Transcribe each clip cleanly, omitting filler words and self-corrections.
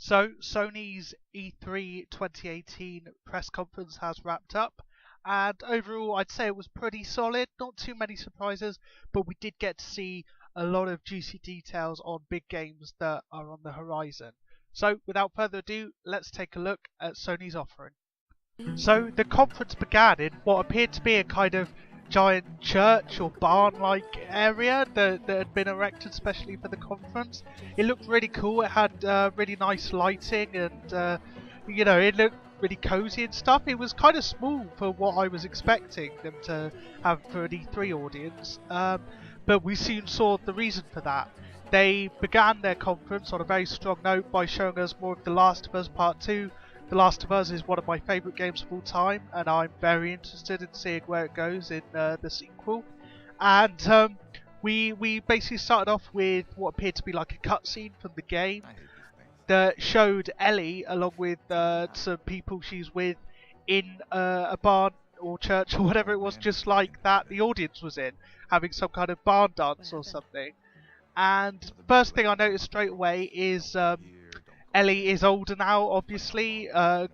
So, Sony's E3 2018 press conference has wrapped up, and overall, I'd say it was pretty solid. Not too many surprises, but we did get to see a lot of juicy details on big games that are on the horizon. So, without further ado, let's take a look at Sony's offering. So the conference began in what appeared to be a kind of giant church or barn-like area that had been erected specially for the conference. It looked really cool. It had really nice lighting and it looked really cozy and stuff. It was kind of small for what I was expecting them to have for an E3 audience, but we soon saw the reason for that. They began their conference on a very strong note by showing us more of The Last of Us Part 2. The Last of Us is one of my favourite games of all time, and I'm very interested in seeing where it goes in the sequel. And we basically started off with what appeared to be like a cutscene from the game that showed Ellie along with some people she's with in a barn or church or whatever it was, just like that the audience was in, having some kind of barn dance or something. And first thing I noticed straight away is Ellie is older now, obviously.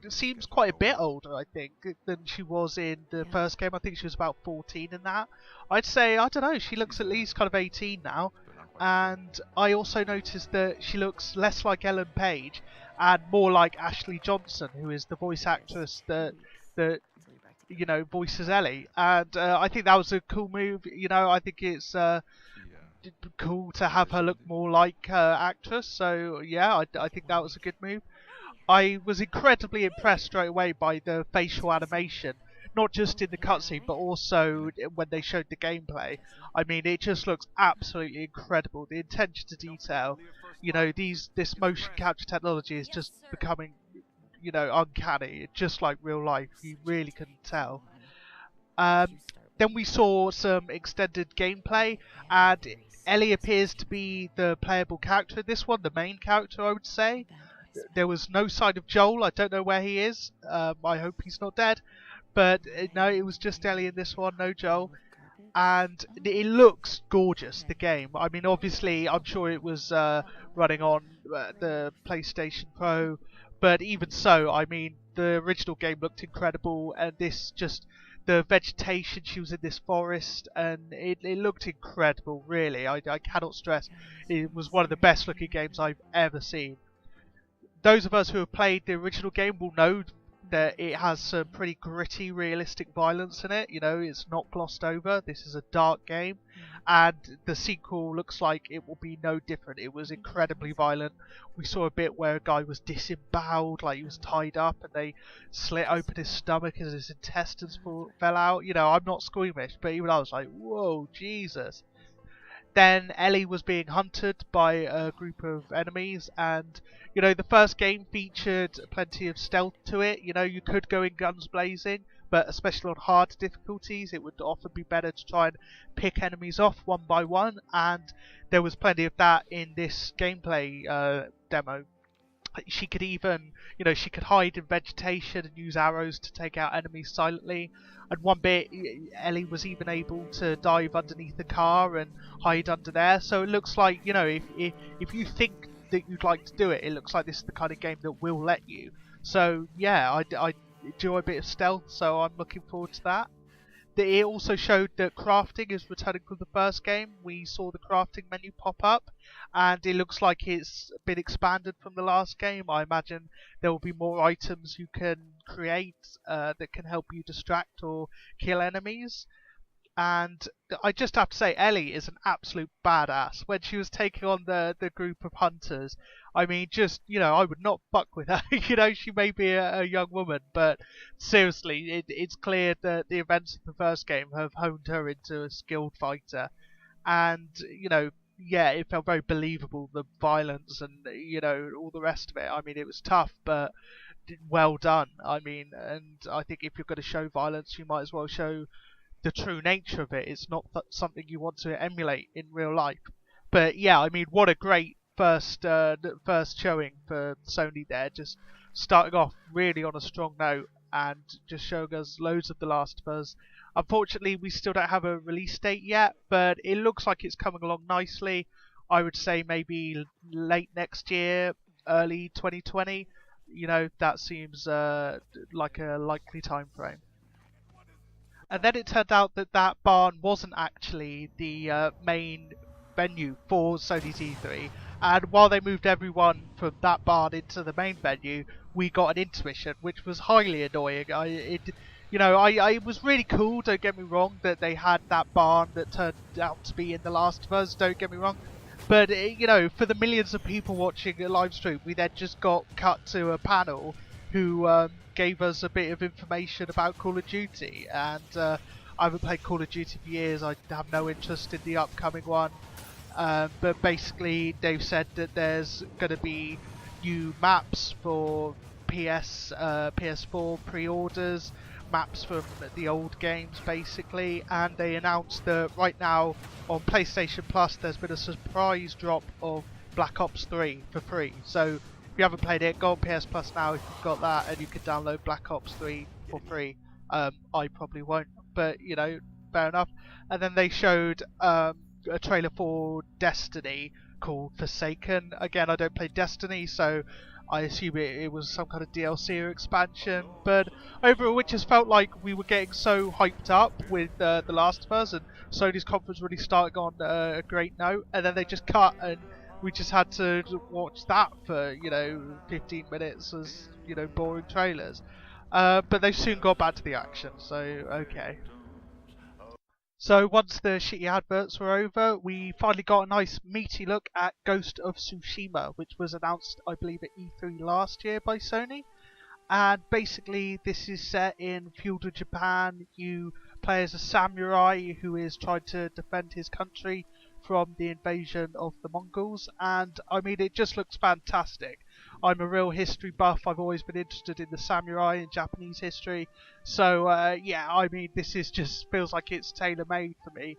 Seems quite a bit older, I think, than she was in the first game. I think she was about 14 in that. I'd say, I don't know, she looks at least kind of 18 now. And I also noticed that she looks less like Ellen Page and more like Ashley Johnson, who is the voice actress that voices Ellie. And I think that was a cool move. I think it's cool to have her look more like her actress. So yeah, I think that was a good move. I was incredibly impressed straight away by the facial animation, not just in the cutscene but also when they showed the gameplay. I mean, it just looks absolutely incredible. The attention to detail, this motion capture technology is just becoming, uncanny, just like real life. You really couldn't tell. Then we saw some extended gameplay, and Ellie appears to be the playable character in this one, the main character, I would say. There was no sign of Joel. I don't know where he is. I hope he's not dead. But no, it was just Ellie in this one, no Joel. And it looks gorgeous, the game. I mean, obviously, I'm sure it was running on the PlayStation Pro. But even so, I mean, the original game looked incredible, and this just... the vegetation, she was in this forest, and it looked incredible, really. I cannot stress, it was one of the best looking games I've ever seen. Those of us who have played the original game will know that it has some pretty gritty, realistic violence in it. It's not glossed over. This is a dark game, and the sequel looks like it will be no different. It was incredibly violent. We saw a bit where a guy was disemboweled, like he was tied up, and they slit open his stomach and his intestines fell out. I'm not squeamish, but even I was like, whoa, Jesus. Then Ellie was being hunted by a group of enemies, and the first game featured plenty of stealth to it. You could go in guns blazing, but especially on hard difficulties, it would often be better to try and pick enemies off one by one, and there was plenty of that in this gameplay demo. She could even, she could hide in vegetation and use arrows to take out enemies silently. And one bit, Ellie was even able to dive underneath the car and hide under there. So it looks like, if you think that you'd like to do it, it looks like this is the kind of game that will let you. So yeah, I enjoy a bit of stealth, so I'm looking forward to that. It also showed that crafting is returning from the first game. We saw the crafting menu pop up, and it looks like it's been expanded from the last game. I imagine there will be more items you can create that can help you distract or kill enemies. And I just have to say, Ellie is an absolute badass. When she was taking on the group of hunters, I mean, just, I would not fuck with her. She may be a young woman, but seriously, it's clear that the events of the first game have honed her into a skilled fighter. And, yeah, it felt very believable, the violence and, all the rest of it. I mean, it was tough, but well done. I mean, and I think if you're going to show violence, you might as well show the true nature of it. It's not something you want to emulate in real life. But yeah, I mean, what a great first showing for Sony there, just starting off really on a strong note and just showing us loads of The Last of Us. Unfortunately, we still don't have a release date yet, but it looks like it's coming along nicely. I would say maybe late next year, early 2020. That seems like a likely time frame. And then it turned out that that barn wasn't actually the main venue for Sony's E3. And while they moved everyone from that barn into the main venue, we got an intermission, which was highly annoying. It was really cool, don't get me wrong, that they had that barn that turned out to be in The Last of Us, don't get me wrong. But, for the millions of people watching a live stream, we then just got cut to a panel who gave us a bit of information about Call of Duty. And I haven't played Call of Duty for years, I have no interest in the upcoming one. But basically, they've said that there's going to be new maps for PS4 pre-orders, maps from the old games basically, and they announced that right now on PlayStation Plus there's been a surprise drop of Black Ops 3 for free. So if you haven't played it, go on PS Plus now if you've got that, and you can download Black Ops 3 for free. I probably won't, but fair enough. And then they showed a trailer for Destiny called Forsaken. Again, I don't play Destiny, so I assume it was some kind of DLC or expansion, but overall it just felt like we were getting so hyped up with The Last of Us, and Sony's conference really started on a great note, and then they just cut, and we just had to watch that for 15 minutes as boring trailers. But they soon got back to the action, so okay. So once the shitty adverts were over, we finally got a nice meaty look at Ghost of Tsushima, which was announced, I believe, at E3 last year by Sony. And basically, this is set in feudal Japan. You play as a samurai who is trying to defend his country from the invasion of the Mongols. And I mean, it just looks fantastic. I'm a real history buff. I've always been interested in the samurai and Japanese history. So yeah, I mean, this is just feels like it's tailor-made for me.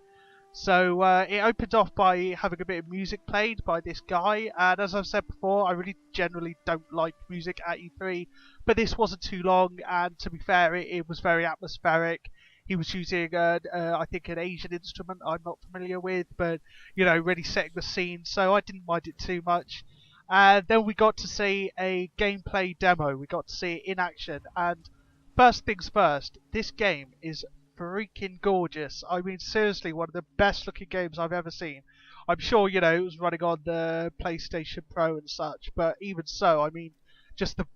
So it opened off by having a bit of music played by this guy, and as I've said before, I really generally don't like music at E3, but this wasn't too long, and to be fair, it was very atmospheric. He was using, I think, an Asian instrument I'm not familiar with, but, really setting the scene, so I didn't mind it too much. And then we got to see a gameplay demo. We got to see it in action, and first things first, this game is freaking gorgeous. I mean, seriously, one of the best looking games I've ever seen. I'm sure, it was running on the PlayStation Pro and such, but even so, I mean, just the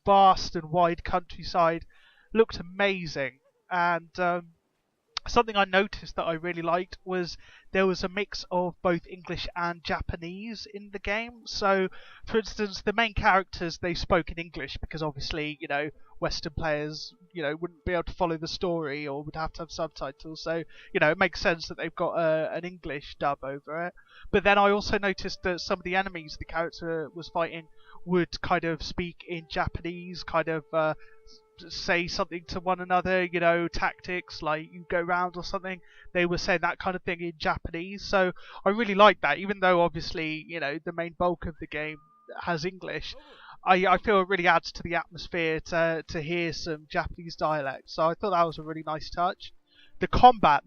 vast and wide countryside looked amazing. And something I noticed that I really liked was there was a mix of both English and Japanese in the game. So, for instance, the main characters, they spoke in English because obviously, Western players, wouldn't be able to follow the story or would have to have subtitles. So, it makes sense that they've got an English dub over it. But then I also noticed that some of the enemies the character was fighting would kind of speak in Japanese, kind of say something to one another, tactics like you go round or something. They were saying that kind of thing in Japanese, so I really like that. Even though obviously, the main bulk of the game has English, I feel it really adds to the atmosphere to hear some Japanese dialect. So I thought that was a really nice touch. The combat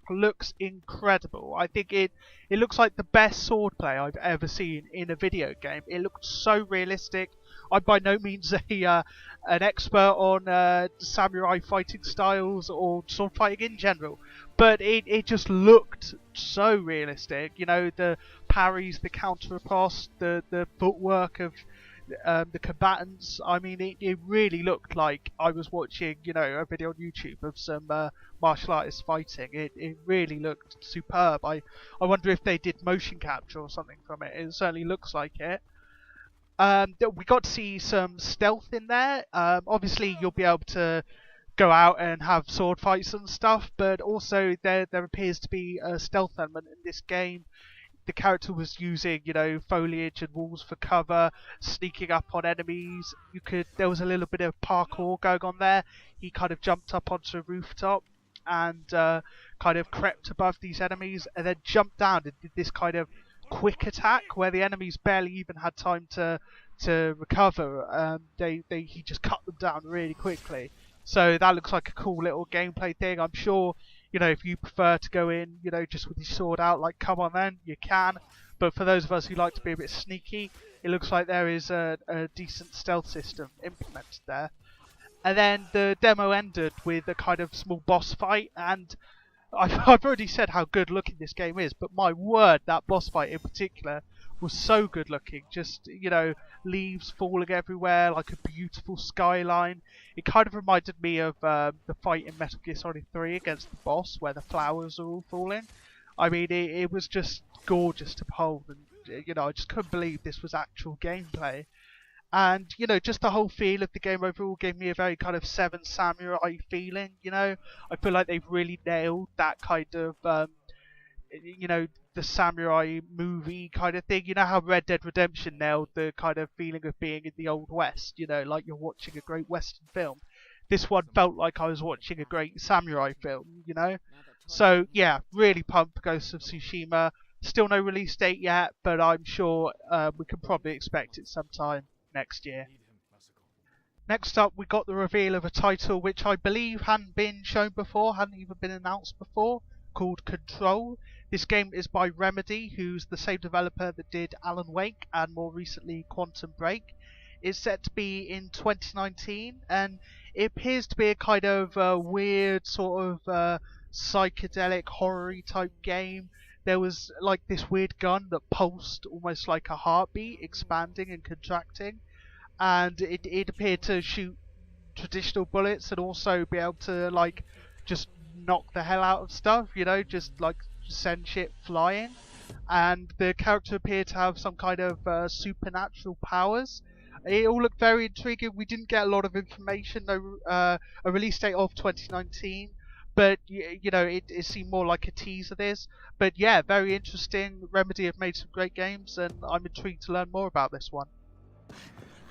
looks incredible. I think it looks like the best swordplay I've ever seen in a video game. It looked so realistic. I'm by no means an expert on samurai fighting styles or sword fighting in general, but it just looked so realistic. The parries, the counter riposte, the footwork of the combatants. I mean, it really looked like I was watching, a video on YouTube of some martial artists fighting. It really looked superb. I wonder if they did motion capture or something from it. It certainly looks like it. We got to see some stealth in there. Obviously, you'll be able to go out and have sword fights and stuff, but also there appears to be a stealth element in this game. The character was using, foliage and walls for cover, sneaking up on enemies. There was a little bit of parkour going on there. He kind of jumped up onto a rooftop and kind of crept above these enemies, and then jumped down and did this kind of quick attack where the enemies barely even had time to recover. He just cut them down really quickly. So that looks like a cool little gameplay thing. I'm sure, if you prefer to go in, just with your sword out, like, come on then, you can. But for those of us who like to be a bit sneaky, it looks like there is a decent stealth system implemented there. And then the demo ended with a kind of small boss fight, and I've already said how good looking this game is, but my word, that boss fight in particular was so good looking. Just, you know, leaves falling everywhere, like a beautiful skyline. It kind of reminded me of the fight in Metal Gear Solid 3 against the boss, where the flowers are all falling. I mean, it was just gorgeous to behold, and, you know, I just couldn't believe this was actual gameplay. And, you know, just the whole feel of the game overall gave me a very kind of Seven Samurai feeling, you know. I feel like they've really nailed that kind of, you know, the samurai movie kind of thing. You know how Red Dead Redemption nailed the kind of feeling of being in the Old West, you know, like you're watching a great Western film. This one felt like I was watching a great samurai film, you know. So, yeah, really pumped Ghost of Tsushima. Still no release date yet, but I'm sure we can probably expect it sometime next year. Next up, we got the reveal of a title which I believe hadn't been shown before, hadn't even been announced before, called Control. This game is by Remedy, who's the same developer that did Alan Wake and more recently Quantum Break. It's set to be in 2019, and it appears to be a kind of weird sort of psychedelic horror-y type game. There was like this weird gun that pulsed almost like a heartbeat, expanding and contracting, and it appeared to shoot traditional bullets and also be able to like just knock the hell out of stuff, you know, just like send shit flying. And the character appeared to have some kind of supernatural powers. It all looked very intriguing. We didn't get a lot of information. A release date of 2019. But, you know, it seemed more like a teaser this. But yeah, very interesting. Remedy have made some great games, and I'm intrigued to learn more about this one.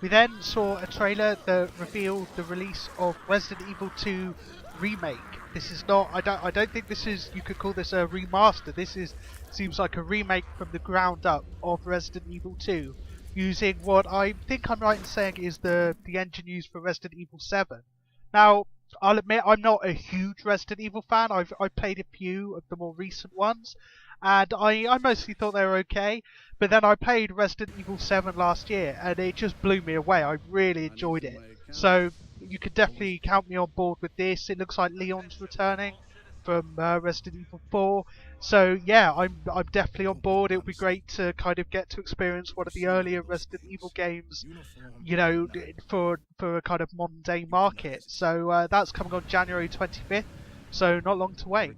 We then saw a trailer that revealed the release of Resident Evil 2 Remake. This is not, I don't think this is, you could call this a remaster. This seems like a remake from the ground up of Resident Evil 2, using what I think I'm right in saying is the engine used for Resident Evil 7. Now, I'll admit I'm not a huge Resident Evil fan. I've played a few of the more recent ones, and I mostly thought they were okay. But then I played Resident Evil 7 last year, and it just blew me away. I really enjoyed it. So you could definitely count me on board with this. It looks like Leon's returning from Resident Evil 4. So yeah, I'm definitely on board. It would be great to kind of get to experience one of the earlier Resident Evil games, you know, for a kind of modern day market. So that's coming on January 25th, so not long to wait.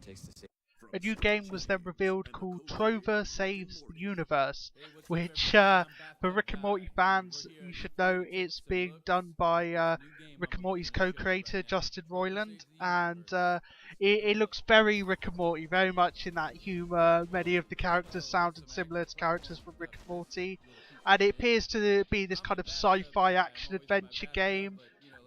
A new game was then revealed called Trover Saves the Universe, which for Rick and Morty fans, you should know it's being done by Rick and Morty's co-creator Justin Roiland, and it looks very Rick and Morty, very much in that humour. Many of the characters sounded similar to characters from Rick and Morty, and it appears to be this kind of sci-fi action-adventure game.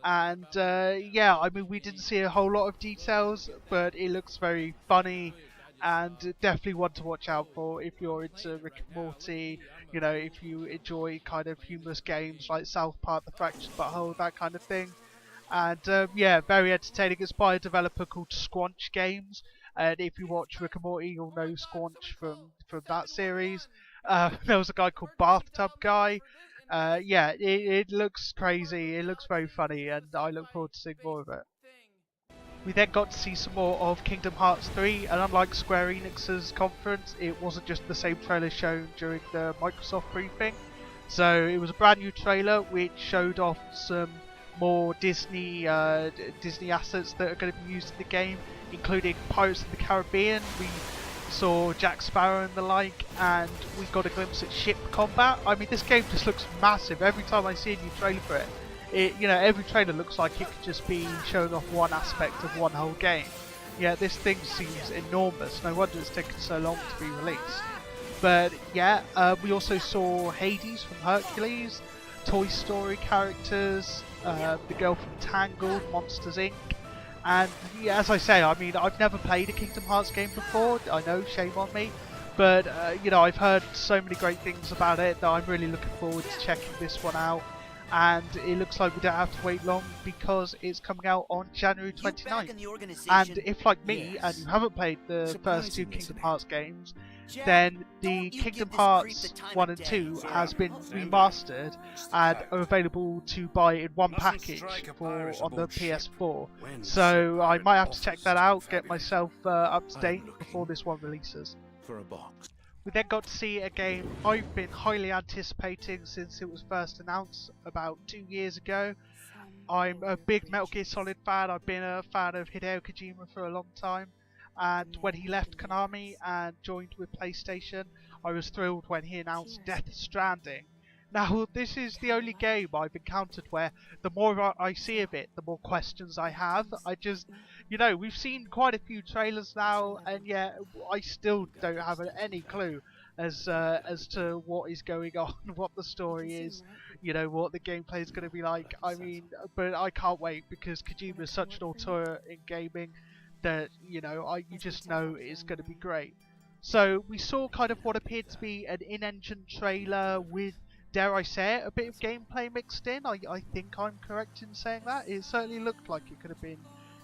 And yeah, I mean, we didn't see a whole lot of details, but it looks very funny, and definitely one to watch out for if you're into Rick and Morty, you know, if you enjoy kind of humorous games like South Park, The Fractured Butthole, that kind of thing. And yeah, very entertaining. It's by a developer called Squanch Games, and if you watch Rick and Morty, you'll know Squanch from that series. There was a guy called Bathtub Guy. Yeah, it looks crazy, it looks very funny, and I look forward to seeing more of it. We then got to see some more of Kingdom Hearts 3, and unlike Square Enix's conference, it wasn't just the same trailer shown during the Microsoft briefing. So it was a brand new trailer which showed off some more Disney assets that are going to be used in the game, including Pirates of the Caribbean. We saw Jack Sparrow and the like, and we got a glimpse at ship combat. I mean, this game just looks massive. Every time I see a new trailer for it, you know, every trailer looks like it could just be showing off one aspect of one whole game. Yeah, this thing seems enormous. No wonder it's taken so long to be released. But yeah, we also saw Hades from Hercules, Toy Story characters, the girl from Tangled, Monsters Inc. And yeah, as I say, I mean, I've never played a Kingdom Hearts game before. I know, shame on me. But, you know, I've heard so many great things about it that I'm really looking forward to checking this one out. And it looks like we don't have to wait long because it's coming out on January 29th. And if, like me, and you haven't played the first two Kingdom Hearts games, then the Kingdom Hearts 1 and 2 has been remastered and are available to buy in one package on the PS4. So I might have to check that out, get myself up to date before this one releases. We then got to see a game I've been highly anticipating since it was first announced about 2 years ago. I'm a big Metal Gear Solid fan. I've been a fan of Hideo Kojima for a long time, and when he left Konami and joined with PlayStation, I was thrilled when he announced Death Stranding. Now, this is the only game I've encountered where the more I see of it, the more questions I have. We've seen quite a few trailers now, and yet I still don't have any clue as to what is going on, what the story is, what the gameplay is going to be like. But I can't wait because Kojima is such an auteur in gaming that you just know it's going to be great. So we saw kind of what appeared to be an in-engine trailer with, dare I say it, a bit of gameplay mixed in. I think I'm correct in saying that. It certainly looked like it could have been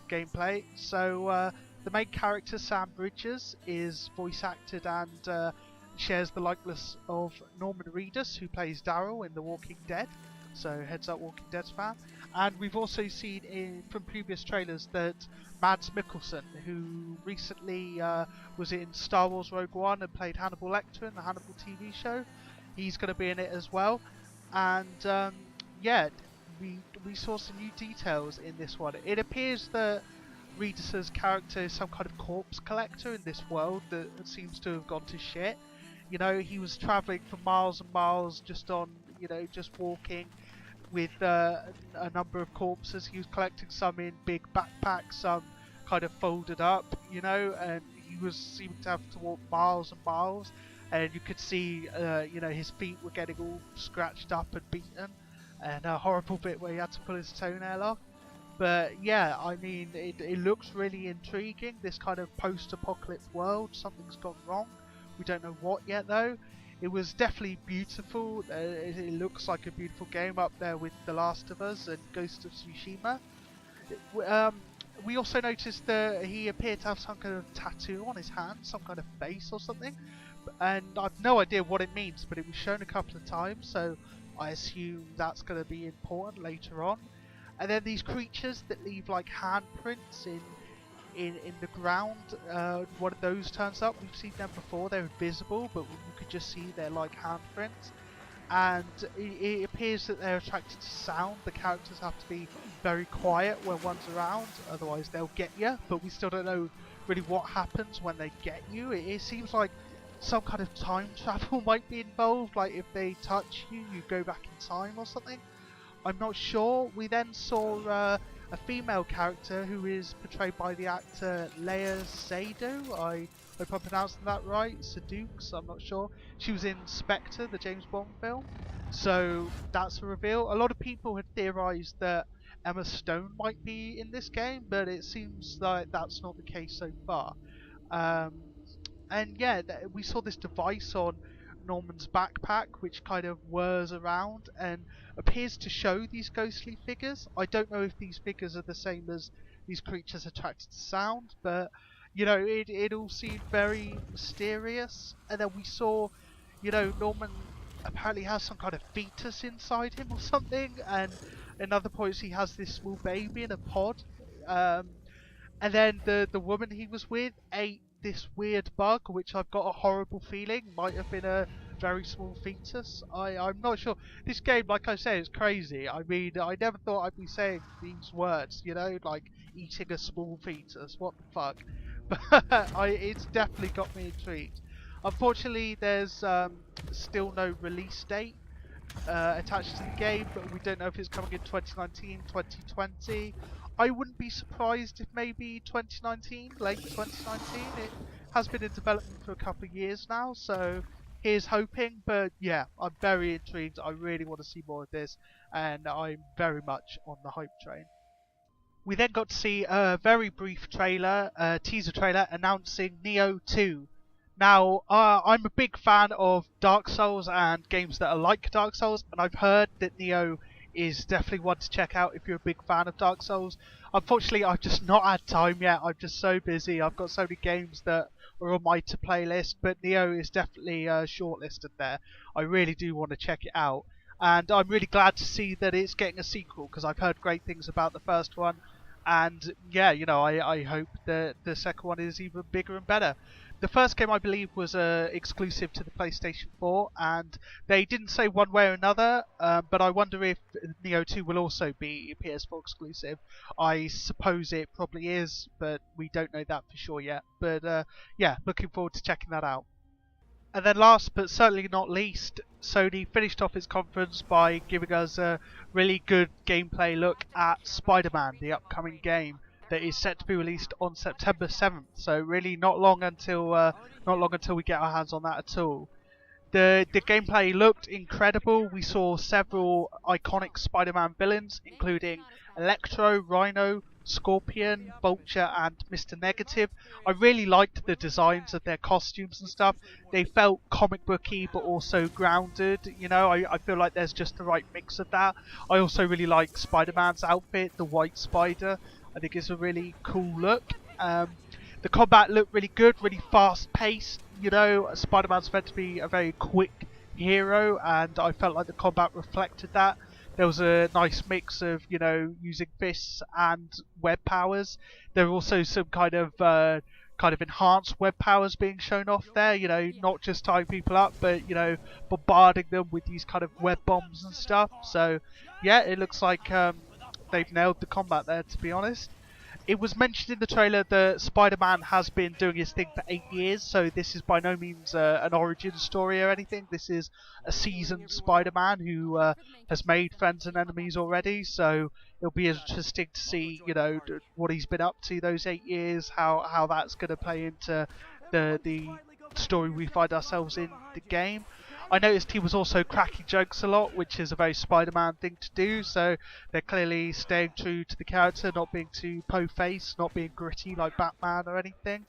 gameplay. So the main character, Sam Bridges, is voice acted and shares the likeness of Norman Reedus, who plays Daryl in The Walking Dead. So heads up, Walking Dead fan. And we've also seen from previous trailers that Mads Mikkelsen, who recently was in Star Wars Rogue One and played Hannibal Lecter in the Hannibal TV show, he's going to be in it as well. And we saw some new details in this one. It appears that Reedus' character is some kind of corpse collector in this world that seems to have gone to shit. He was travelling for miles and miles just walking with a number of corpses. He was collecting some in big backpacks, some kind of folded up, and he was seeming to have to walk miles and miles. And you could see, his feet were getting all scratched up and beaten, and a horrible bit where he had to pull his toenail off. But yeah, it looks really intriguing, this kind of post-apocalypse world. Something's gone wrong. We don't know what yet though. It was definitely beautiful. It looks like a beautiful game, up there with The Last of Us and Ghost of Tsushima. We also noticed that he appeared to have some kind of tattoo on his hand, some kind of face or something. And I've no idea what it means, but it was shown a couple of times, so I assume that's going to be important later on. And then these creatures that leave like handprints in the ground, one of those turns up. We've seen them before. They're invisible, but you could just see they're like handprints. And it appears that they're attracted to sound. The characters have to be very quiet when one's around, otherwise they'll get you. But we still don't know really what happens when they get you. It seems like some kind of time travel might be involved, like if they touch you, you go back in time or something. I'm not sure. We then saw a female character who is portrayed by the actor Leia Seydoux. I hope I'm pronouncing that right. Seydoux, I'm not sure. She was in Spectre, the James Bond film. So that's a reveal. A lot of people had theorised that Emma Stone might be in this game, but it seems like that's not the case so far. And yeah, we saw this device on Norman's backpack which kind of whirs around and appears to show these ghostly figures. I don't know if these figures are the same as these creatures attracted to sound, but it all seemed very mysterious. And then we saw Norman apparently has some kind of fetus inside him or something, and in other points he has this small baby in a pod. And then the woman he was with ate this weird bug, which I've got a horrible feeling might have been a very small fetus. I'm not sure. This game, like I say, is crazy. I never thought I'd be saying these words, like eating a small fetus. What the fuck? But it's definitely got me intrigued. Unfortunately, there's still no release date attached to the game, but we don't know if it's coming in 2019, 2020. I wouldn't be surprised if maybe 2019, late 2019. It has been in development for a couple of years now, so here's hoping. But yeah, I'm very intrigued. I really want to see more of this, and I'm very much on the hype train. We then got to see a very brief trailer, a teaser trailer announcing Nioh 2. Now, I'm a big fan of Dark Souls and games that are like Dark Souls, and I've heard that Nioh is definitely one to check out if you're a big fan of Dark Souls. Unfortunately, I've just not had time yet. I'm just so busy. I've got so many games that are on my to-play list, but Nioh is definitely shortlisted there. I really do want to check it out. And I'm really glad to see that it's getting a sequel, because I've heard great things about the first one. And yeah, I hope that the second one is even bigger and better. The first game, I believe, was exclusive to the PlayStation 4, and they didn't say one way or another, but I wonder if Nioh 2 will also be PS4 exclusive. I suppose it probably is, but we don't know that for sure yet. But yeah, looking forward to checking that out. And then last but certainly not least, Sony finished off its conference by giving us a really good gameplay look at Spider-Man, the upcoming game that is set to be released on September 7th. So really not long until we get our hands on that at all. The gameplay looked incredible. We saw several iconic Spider-Man villains, including Electro, Rhino, Scorpion, Vulture, and Mr. Negative. I really liked the designs of their costumes and stuff. They felt comic booky but also grounded. I feel like there's just the right mix of that. I also really like Spider-Man's outfit, the White Spider. I think it's a really cool look. The combat looked really good, really fast-paced. Spider-Man's meant to be a very quick hero, and I felt like the combat reflected that. There was a nice mix of, using fists and web powers. There were also some kind of enhanced web powers being shown off there. Not just tying people up, but bombarding them with these kind of web bombs and stuff. So yeah, it looks like they've nailed the combat there, to be honest. It was mentioned in the trailer that Spider-Man has been doing his thing for 8 years, so this is by no means an origin story or anything. This is a seasoned Spider-Man who has made friends and enemies already, so it'll be interesting to see, what he's been up to those 8 years, how that's going to play into the story we find ourselves in the game. I noticed he was also cracking jokes a lot, which is a very Spider-Man thing to do, so they're clearly staying true to the character, not being too po-faced, not being gritty like Batman or anything.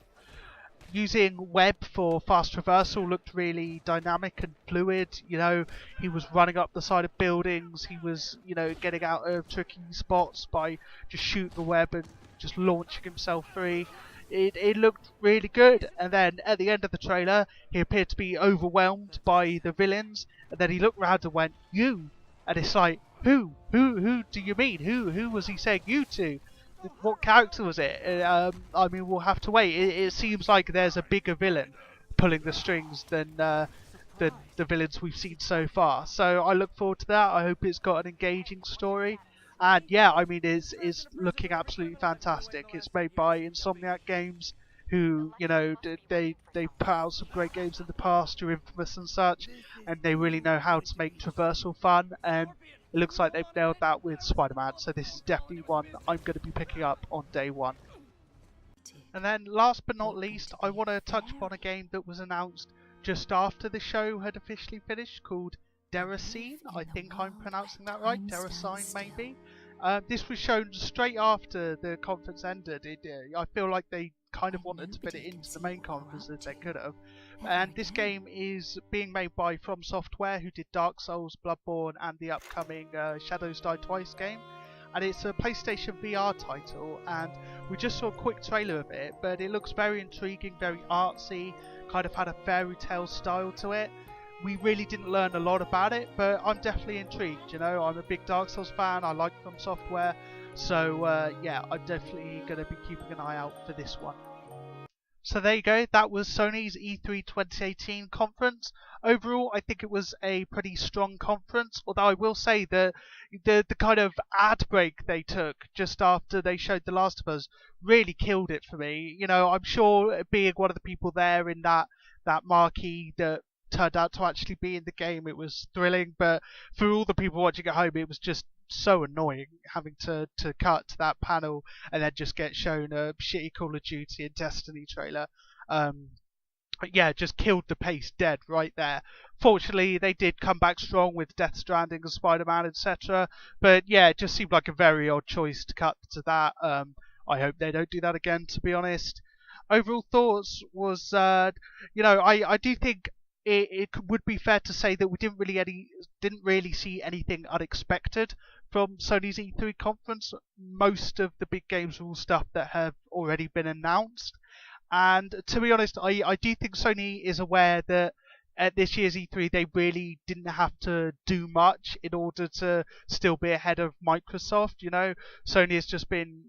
Using web for fast traversal looked really dynamic and fluid. He was running up the side of buildings, he was, getting out of tricky spots by just shooting the web and just launching himself free. It looked really good, and then at the end of the trailer he appeared to be overwhelmed by the villains, and then he looked around and went, "You," and it's like, who do you mean? Who was he saying you to? What character was it? We'll have to wait. It seems like there's a bigger villain pulling the strings than the villains we've seen so far, so I look forward to that. I hope it's got an engaging story. And yeah, it's looking absolutely fantastic. It's made by Insomniac Games, who, they put out some great games in the past, are infamous and such, and they really know how to make traversal fun, and it looks like they've nailed that with Spider-Man, so this is definitely one I'm going to be picking up on day one. And then last but not least, I want to touch upon a game that was announced just after the show had officially finished, called Deracine. I think I'm pronouncing that right. Deracine, maybe. This was shown straight after the conference ended. I feel like they kind of wanted to fit it into the main conference as they could have. And this game is being made by From Software, who did Dark Souls, Bloodborne, and the upcoming Shadows Die Twice game. And it's a PlayStation VR title, and we just saw a quick trailer of it, but it looks very intriguing, very artsy, kind of had a fairy tale style to it. We really didn't learn a lot about it, but I'm definitely intrigued. I'm a big Dark Souls fan, I like From Software, so yeah, I'm definitely going to be keeping an eye out for this one. So there you go, that was Sony's E3 2018 conference. Overall, I think it was a pretty strong conference, although I will say that the kind of ad break they took just after they showed The Last of Us really killed it for me. I'm sure being one of the people there in that marquee that turned out to actually be in the game, it was thrilling, but for all the people watching at home, it was just so annoying having to cut to that panel and then just get shown a shitty Call of Duty and Destiny trailer. Yeah, just killed the pace dead right there. Fortunately, they did come back strong with Death Stranding and Spider-Man, etc. But yeah, it just seemed like a very odd choice to cut to that. I hope they don't do that again, to be honest. Overall thoughts was, I do think it would be fair to say that we didn't really see anything unexpected from Sony's E3 conference. Most of the big games were all stuff that have already been announced, And to be honest, I do think Sony is aware that at this year's E3 they really didn't have to do much in order to still be ahead of Microsoft. Sony has just been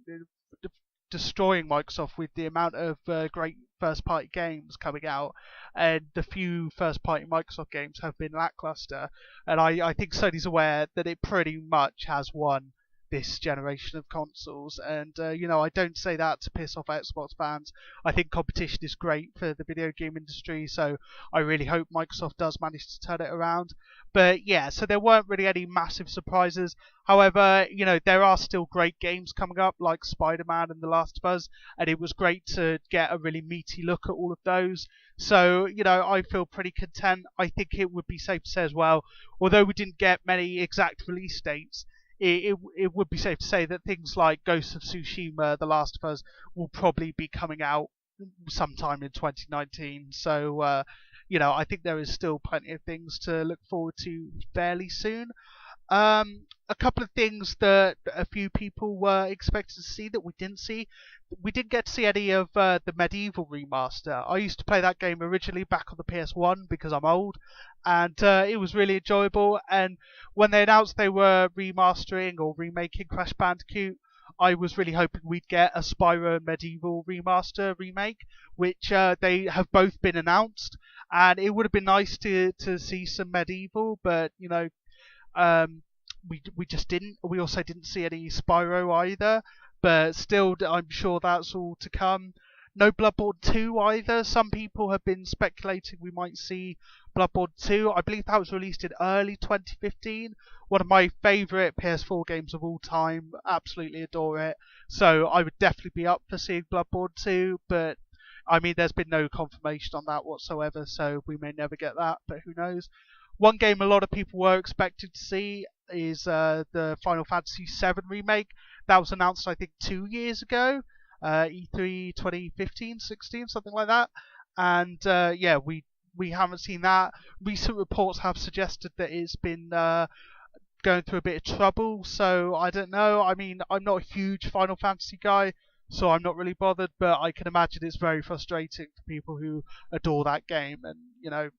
destroying Microsoft with the amount of great first-party games coming out, and the few first-party Microsoft games have been lackluster. And I think Sony's aware that it pretty much has won this generation of consoles. And I don't say that to piss off Xbox fans. I think competition is great for the video game industry, so I really hope Microsoft does manage to turn it around. But yeah, so there weren't really any massive surprises. However, there are still great games coming up, like Spider-Man and The Last of Us, and it was great to get a really meaty look at all of those. So, I feel pretty content. I think it would be safe to say as well, although we didn't get many exact release dates, it would be safe to say that things like Ghost of Tsushima, The Last of Us, will probably be coming out sometime in 2019. So, I think there is still plenty of things to look forward to fairly soon. A couple of things that a few people were expected to see that we didn't see. We didn't get to see any of the Medieval remaster. I used to play that game originally back on the PS1 because I'm old, and it was really enjoyable. And when they announced they were remastering or remaking Crash Bandicoot, I was really hoping we'd get a Spyro Medieval remaster remake, which they have both been announced. And it would have been nice to see some Medieval, but we just didn't. We also didn't see any Spyro either, but still, I'm sure that's all to come. No Bloodborne 2 either. Some people have been speculating we might see Bloodborne 2. I believe that was released in early 2015. One of my favourite PS4 games of all time. Absolutely adore it. So I would definitely be up for seeing Bloodborne 2, but I mean, there's been no confirmation on that whatsoever, so we may never get that, but who knows. One game a lot of people were expected to see is the Final Fantasy VII remake. That was announced, I think, 2 years ago, E3 2015, 16, something like that. And yeah, we haven't seen that. Recent reports have suggested that it's been going through a bit of trouble, so I don't know. I mean, I'm not a huge Final Fantasy guy, so I'm not really bothered, but I can imagine it's very frustrating for people who adore that game, and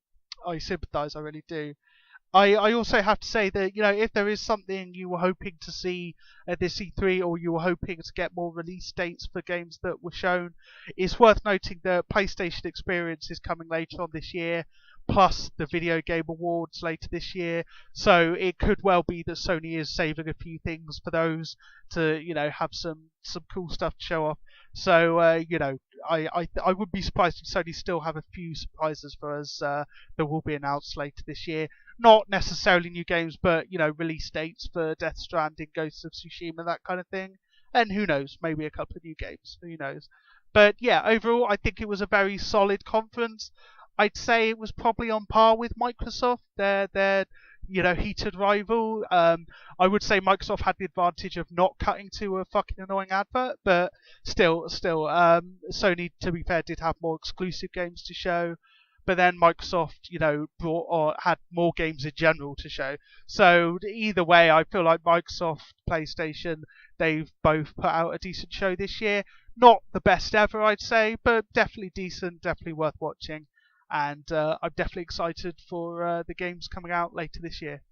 I sympathise, I really do. I also have to say that, if there is something you were hoping to see at this E3, or you were hoping to get more release dates for games that were shown, it's worth noting that PlayStation Experience is coming later on this year, plus the Video Game Awards later this year. So it could well be that Sony is saving a few things for those to, have some cool stuff to show off. So, I wouldn't be surprised if Sony still have a few surprises for us that will be announced later this year. Not necessarily new games, but, release dates for Death Stranding, Ghost of Tsushima, that kind of thing. And who knows, maybe a couple of new games, who knows. But yeah, overall, I think it was a very solid conference. I'd say it was probably on par with Microsoft, their heated rival. I would say Microsoft had the advantage of not cutting to a fucking annoying advert, but still, Sony, to be fair, did have more exclusive games to show. But then Microsoft, brought or had more games in general to show. So either way, I feel like Microsoft, PlayStation, they've both put out a decent show this year. Not the best ever, I'd say, but definitely decent, definitely worth watching. And I'm definitely excited for the games coming out later this year.